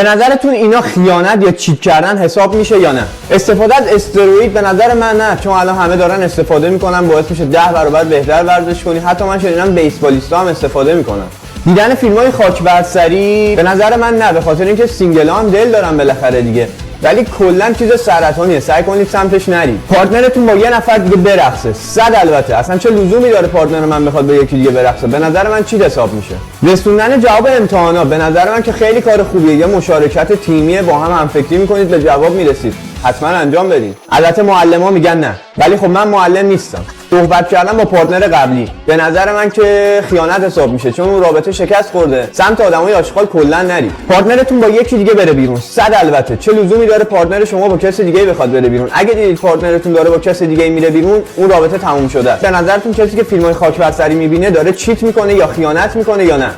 به نظرتون اینا خیانت یا چیت کردن حساب میشه یا نه؟ استفاده از استروئید به نظر من نه، چون الان همه دارن استفاده میکنن، باعث میشه 10 برابر بهتر ورزش کنی. حتی من شنیدم بیسبالیستا هم استفاده میکنن. دیدن فیلم‌های خاک بر سری به نظر من نه، به خاطر اینکه سینگلا هم دل دارن بالاخره دیگه، ولی کلا چیز سرطانیه، سعی کنید سمتش نرید. پارتنرتون با یه نفر دیگه برقصه، صد البته، اصلا چه لزومی داره پارتنر من بخواد با یکی دیگه برقصه؟ به نظر من چی حساب میشه؟ رسوندن جواب امتحانا به نظر من که خیلی کار خوبیه، یه مشارکت تیمیه، با هم همفکری میکنید به جواب میرسید، حتما انجام بدین. البته معلما میگن نه، ولی خب من معلم نیستم. صحبت کردم با پارتنر قبلی، به نظر من که خیانت حساب میشه، چون اون رابطه شکست خورده. سمت آدمای آشغال کلا نرید. پارتنرتون با یکی دیگه بره بیرون، صد البته، چه لزومی داره پارتنر شما با کسی دیگه بخواد بره بیرون؟ اگه دیدید پارتنرتون داره با کسی دیگه میره بیرون، اون رابطه تموم شده است. به نظرتون کسی که فیلمای خاک بر سری میبینه داره چیت میکنه یا خیانت میکنه یا نه؟